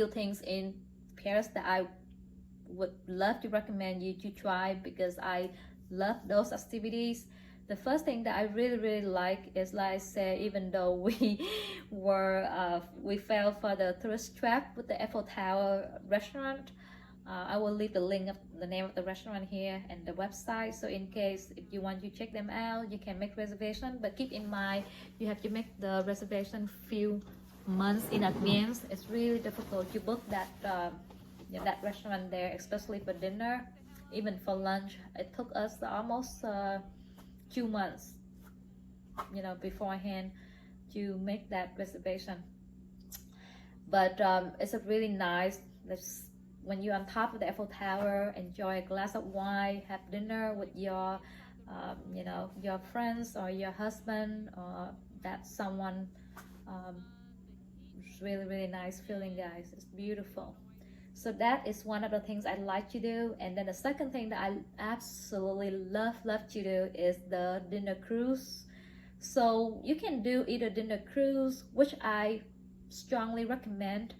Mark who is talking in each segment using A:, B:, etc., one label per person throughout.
A: few things in Paris that I would love to recommend you to try because I love those activities. The first thing that I really like is, like I said, even though we we fell for the tourist trap with the Eiffel Tower restaurant, I will leave the link of the name of the restaurant here and the website, so in case if you want to check them out, you can make reservation. But keep in mind, you have to make the reservation few months in advance. It's really difficult to book that that restaurant there, especially for dinner. Even for lunch, it took us almost 2 months, beforehand to make that reservation. But it's a really nice. When you're on top of the Eiffel Tower, enjoy a glass of wine, have dinner with your your friends or your husband or that someone. It's really nice feeling, guys. It's beautiful. So that is one of the things I like to do. And then the second thing that I absolutely love to do is the dinner cruise. So you can do either dinner cruise, which I strongly recommend.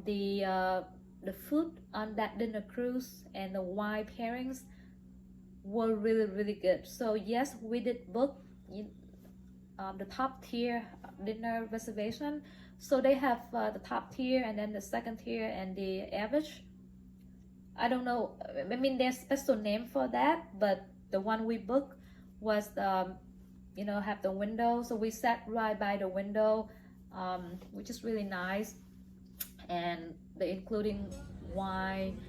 A: The food on that dinner cruise and the wine pairings were really good. So yes, we did book the top tier dinner reservation. So they have the top tier and then the second tier and the average. I don't know, I mean there's special name for that, but the one we booked was the have the window, so we sat right by the window, which is really nice. And they including wine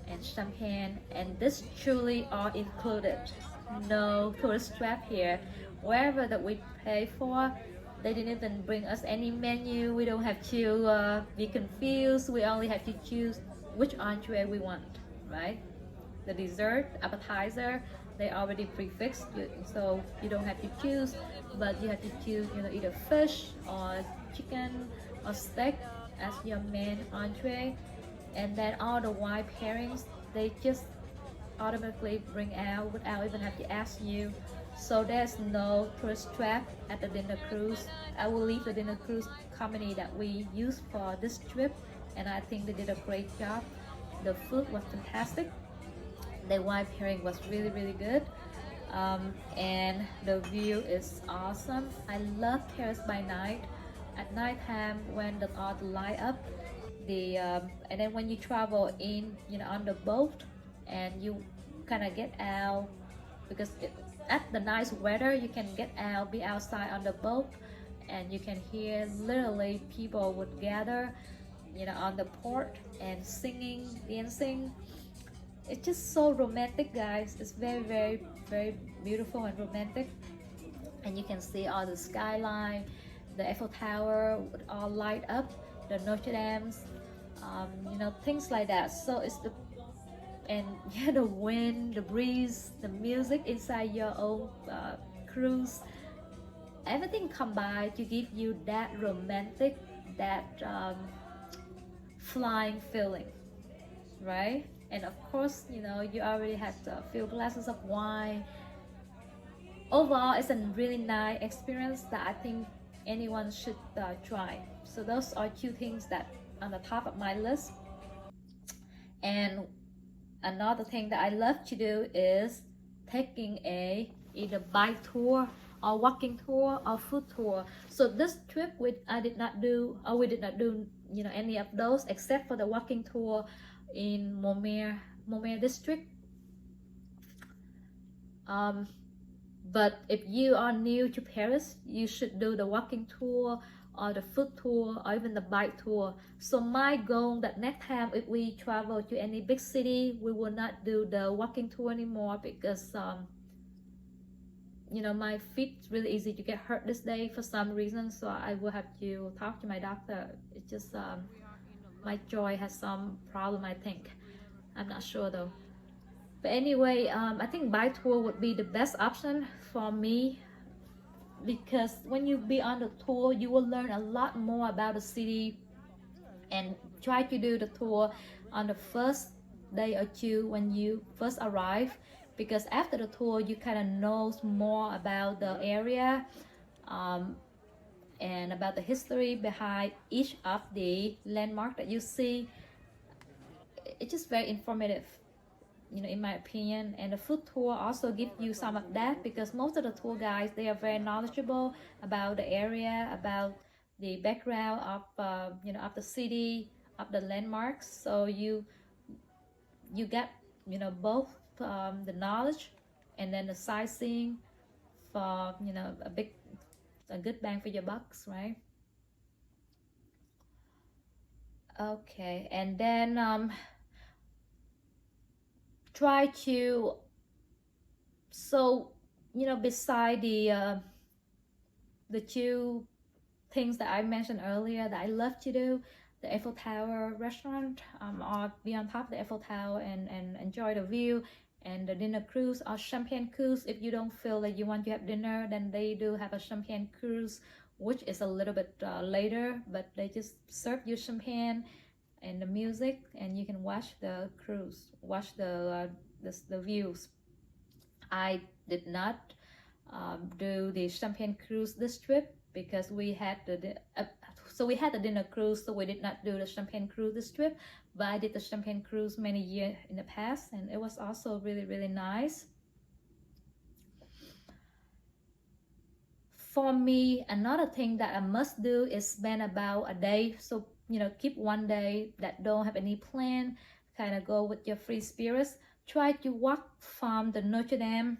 A: and champagne, and this truly all included, no tourist trap here. Wherever that we pay for, they didn't even bring us any menu. We don't have to be confused. We only have to choose which entree we want, right? The dessert, appetizer, they already prefixed, so you don't have to choose, but you have to choose either fish or chicken or steak as your main entree. And then all the wine pairings, they just automatically bring out without even have to ask you. So there's no tourist trap at the dinner cruise. I will leave the dinner cruise company that we used for this trip, and I think they did a great job. The food was fantastic. The wine pairing was really good. And the view is awesome. I love Paris by night. At night time when all the light up, and then when you travel in on the boat and you kind of get out, because at the nice weather you can get out, be outside on the boat, and you can hear literally people would gather on the port and singing, dancing. It's just so romantic, guys. It's very beautiful and romantic. And you can see all the skyline, the Eiffel Tower would all light up, the Notre Dame's, things like that. So it's the wind, the breeze, the music inside your own cruise, everything combined to give you that romantic, that flying feeling, right? And of course, you already had a few glasses of wine. Overall, it's a really nice experience that I think anyone should try. So those are two things that on the top of my list. And another thing that I love to do is taking either bike tour or walking tour or food tour. So this trip we did not do any of those except for the walking tour in Montmartre district. But if you are new to Paris, you should do the walking tour or the food tour or even the bike tour. So my goal that next time if we travel to any big city, we will not do the walking tour anymore, because my feet really easy to get hurt this day for some reason, so I will have to talk to my doctor. It's just my joint has some problem, I think. I'm not sure though. But anyway, I think bike tour would be the best option for me, because when you be on the tour, you will learn a lot more about the city, and try to do the tour on the first day or two when you first arrive, because after the tour you kind of know more about the area, and about the history behind each of the landmark that you see. It's just very informative, in my opinion. And the food tour also give you some of that, because most of the tour guides, they are very knowledgeable about the area, about the background of of the city, of the landmarks. So you get both the knowledge and then the sightseeing for a good bang for your bucks, right? Okay, and then try to, so beside the two things that I mentioned earlier that I love to do, the Eiffel Tower restaurant, or be on top of the Eiffel Tower and enjoy the view, and the dinner cruise or champagne cruise. If you don't feel that you want to have dinner, then they do have a champagne cruise, which is a little bit later, but they just serve you champagne and the music, and you can watch the cruise, watch the views. I did not do the champagne cruise this trip, because we had we had the dinner cruise, so we did not do the champagne cruise this trip. But I did the champagne cruise many years in the past, and it was also really nice. For me, another thing that I must do is spend about a day. So keep one day that don't have any plan, kind of go with your free spirits. Try to walk from the Notre Dame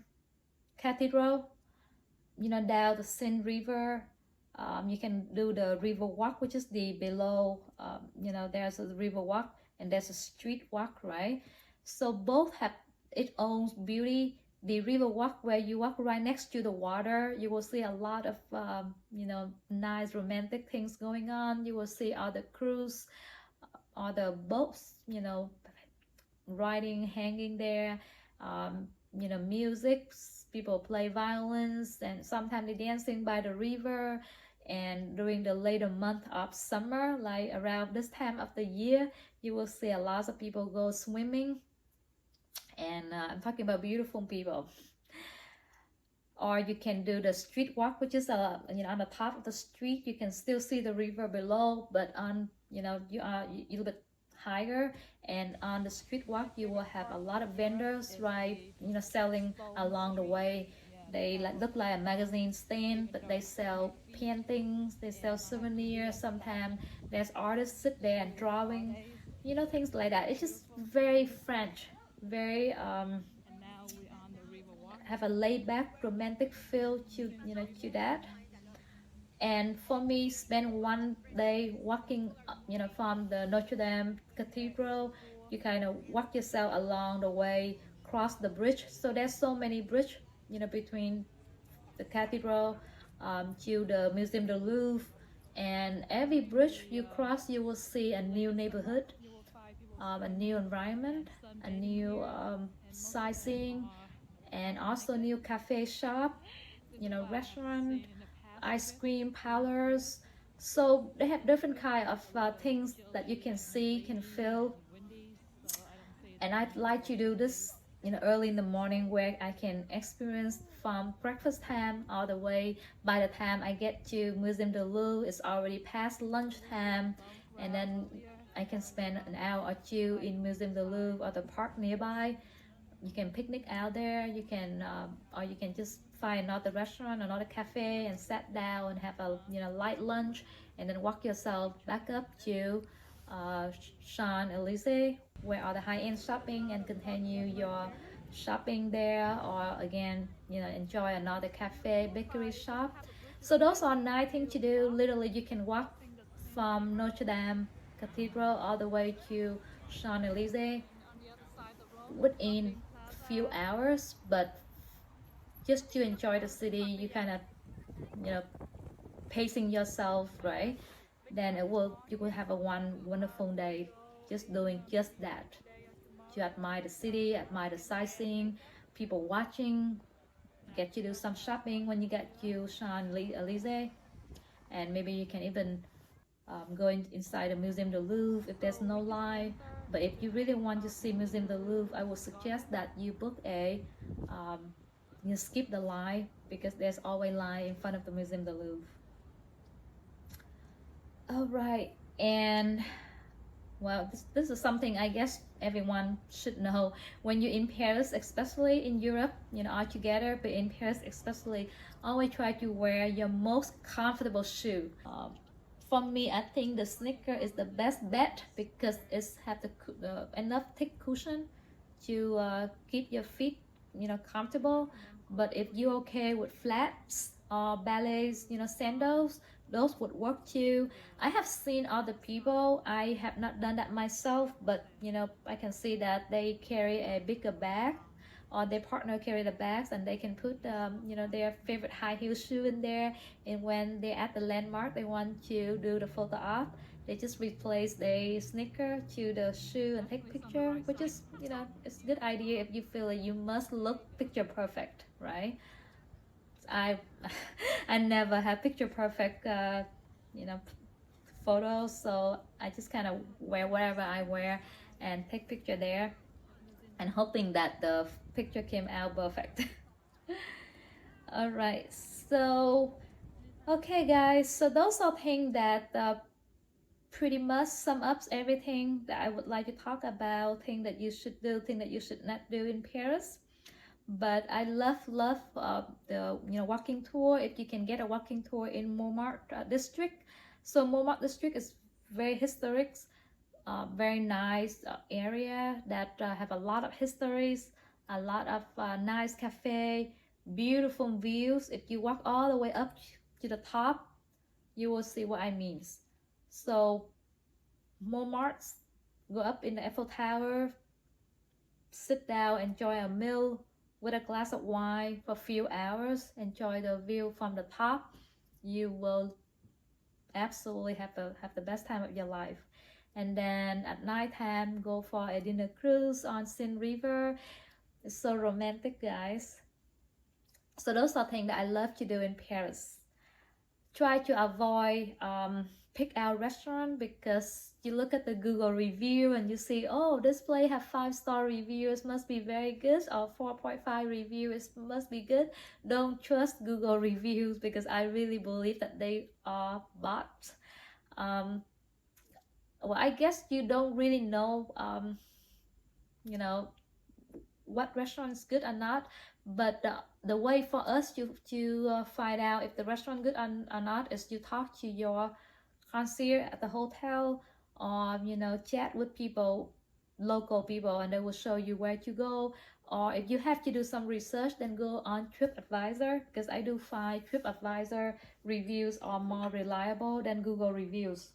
A: Cathedral, down the Seine River. You can do the river walk, which is the below, there's a river walk and there's a street walk, right? So both have its own beauty. The river walk, where you walk right next to the water, you will see a lot of nice romantic things going on. You will see all the crews, all the boats, riding, hanging there. Music, people play violins, and sometimes they dancing by the river. And during the later month of summer, like around this time of the year, you will see a lot of people go swimming. And I'm talking about beautiful people. Or you can do the street walk, which is on the top of the street. You can still see the river below, but on you are a little bit higher. And on the street walk, you will have a lot of vendors, right, selling along the way. They look like a magazine stand, but they sell paintings, they sell souvenirs. Sometimes there's artists sit there and drawing, things like that. It's just very French, very have a laid-back romantic feel to that. And for me, spend one day walking from the Notre Dame Cathedral. You kind of walk yourself along the way, cross the bridge. So there's so many bridge between the cathedral to the Museum du Louvre. And every bridge you cross, you will see a new neighborhood, a new environment, a new sightseeing, and also new cafe shop, restaurant, ice cream parlors. So they have different kind of things that you can see, can feel. And I'd like to do this early in the morning, where I can experience from breakfast time all the way. By the time I get to Museum du Louvre, it's already past lunchtime, and then I can spend an hour or two in Museum du Louvre or the park nearby. You can picnic out there. You can or you can just find another restaurant, another cafe, and sit down and have a light lunch, and then walk yourself back up to Champs-Élysées, where all the high-end shopping, and continue your shopping there. Or again, enjoy another cafe, bakery shop. So those are nice things to do. Literally, you can walk from Notre Dame Cathedral all the way to Champs-Élysées within few hours. But just to enjoy the city, you kind of pacing yourself, right? Then you will have a wonderful day just doing just that, to admire the city, admire the sightseeing, people watching, get to do some shopping when you get to Champs-Élysées. And maybe you can even go inside the Museum du Louvre if there's no line. But if you really want to see Museum du Louvre, I would suggest that you book you skip the line, because there's always line in front of the Museum du Louvre. All right, and well, this is something I guess everyone should know. When you're in Paris, especially in Europe, you know, all together, but in Paris especially, always try to wear your most comfortable shoe. For me, I think the sneaker is the best bet because it's have the enough thick cushion to keep your feet, you know, comfortable. But if you're okay with flats or ballets, you know, sandals, those would work too. I have seen other people. I have not done that myself, but you know, I can see that they carry a bigger bag, or their partner carry the bags, and they can put you know, their favorite high heel shoe in there. And when they're at the landmark, they want to do the photo op, they just replace the sneaker to the shoe and take picture, which is, you know, it's a good idea if you feel like you must look picture perfect, right? I I never have picture perfect you know, photos, so I just kind of wear whatever I wear and take picture there and hoping that the picture came out perfect. All right, so okay guys, so those are things that pretty much sum up everything that I would like to talk about, things that you should do, things that you should not do in Paris. But I love the, you know, walking tour. If you can get a walking tour in Montmartre district. So Montmartre district is very historic, very nice area that have a lot of histories, a lot of nice cafe, beautiful views. If you walk all the way up to the top, you will see what I mean. So Montmartre, go up in the Eiffel Tower, sit down, enjoy a meal with a glass of wine for a few hours, enjoy the view from the top. You will absolutely have the best time of your life. And then at nighttime, go for a dinner cruise on Seine River. It's so romantic, guys. So those are things that I love to do in Paris. Try to avoid pick out restaurant, because you look at the Google review and you see, oh, this place have 5-star reviews, must be very good, or 4.5 reviews, must be good. Don't trust Google reviews, because I really believe that they are bots. Well, I guess you don't really know you know, what restaurant is good or not, but the way for us to find out if the restaurant good or not is you talk to your concierge at the hotel, or you know, chat with people, local people, and they will show you where to go. Or if you have to do some research, then go on TripAdvisor, because I do find TripAdvisor reviews are more reliable than Google reviews.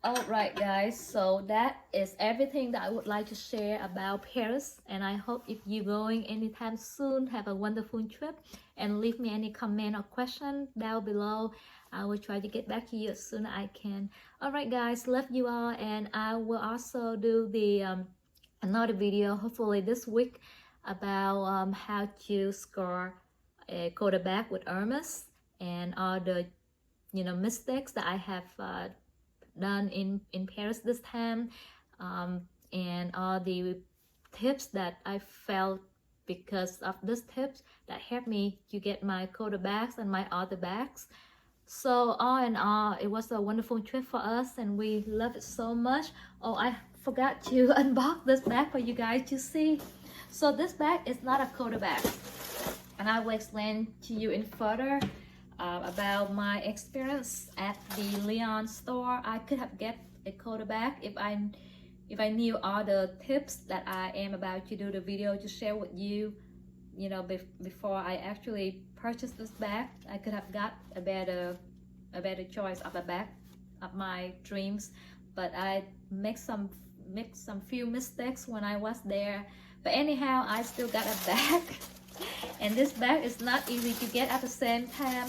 A: All right guys, so that is everything that I would like to share about Paris, and I hope if you're going anytime soon, have a wonderful trip, and leave me any comment or question down below. I will try to get back to you as soon as I can. All right guys, love you all, and I will also do the another video hopefully this week about how to score a quarter bag with Hermes, and all the, you know, mistakes that I have done in Paris this time, and all the tips that I felt because of this tips that helped me to get my quarter bags and my other bags. So all in all, it was a wonderful trip for us, and we love it so much. Oh, I forgot to unbox this bag for you guys to see. So this bag is not a quarter bag, and I will explain to you in further about my experience at the Lyon store. I could have get a quarter bag if I knew all the tips that I am about to do the video to share with you. You know, before I actually purchased this bag, I could have got a better choice of a bag of my dreams. But I make some few mistakes when I was there. But anyhow, I still got a bag. And this bag is not easy to get at the same time.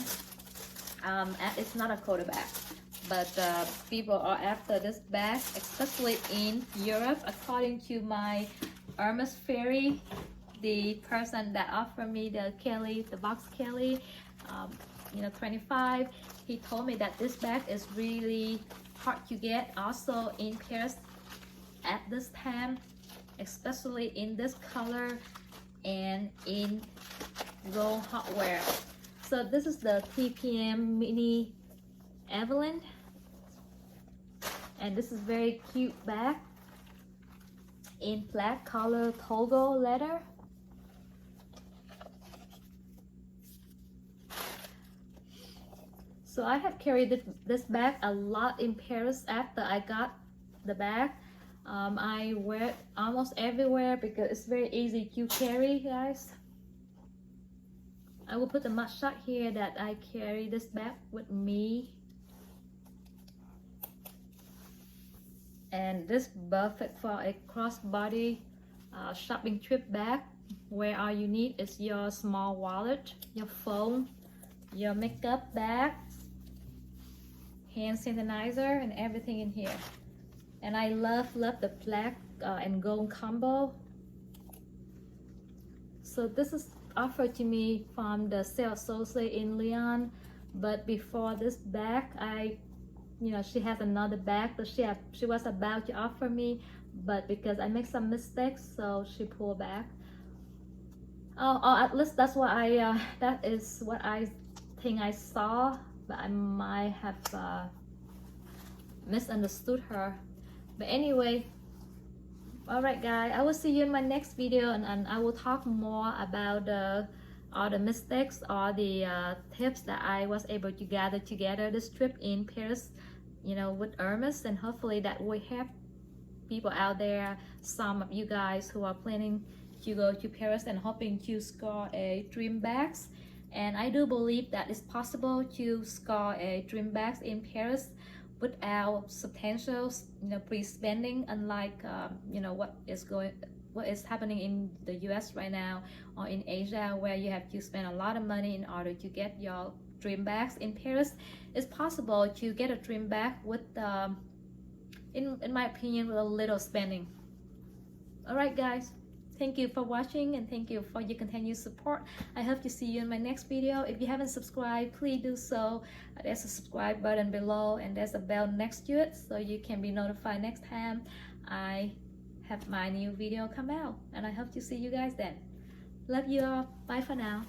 A: It's not a quarter bag, but people are after this bag, especially in Europe. According to my Hermes fairy, the person that offered me the box Kelly, you know, 25, he told me that this bag is really hard to get also in Paris at this time, especially in this color and in gold hardware. So this is the TPM Mini Evelyn, and this is very cute bag in black color Togo leather. So I have carried this bag a lot in Paris after I got the bag. I wear it almost everywhere because it's very easy to carry, guys. I will put a mugshot here that I carry this bag with me. And this perfect for a crossbody shopping trip bag where all you need is your small wallet, your phone, your makeup bag, hand sanitizer, and everything in here. And I love the black and gold combo. So this is offered to me from the sales associate in Lyon, but before this bag, she has another bag that she was about to offer me, but because I make some mistakes, so she pulled back. Oh, at least that's what that is what I think I saw, but I might have misunderstood her. But anyway, all right guys, I will see you in my next video, and I will talk more about all the mistakes or the tips that I was able to gather together this trip in Paris, with Hermes, and hopefully that will help people out there, some of you guys who are planning to go to Paris and hoping to score a dream bags. And I do believe that it's possible to score a dream bags in Paris without substantial pre-spending, unlike what is happening in the US right now or in Asia, where you have to spend a lot of money in order to get your dream bags. In Paris, it's possible to get a dream bag with in my opinion, with a little spending. All right guys, thank you for watching, and thank you for your continued support. I hope to see you in my next video. If you haven't subscribed, please do so. There's a subscribe button below, and there's a bell next to it, so you can be notified next time I have my new video come out. And I hope to see you guys then. Love you all. Bye for now.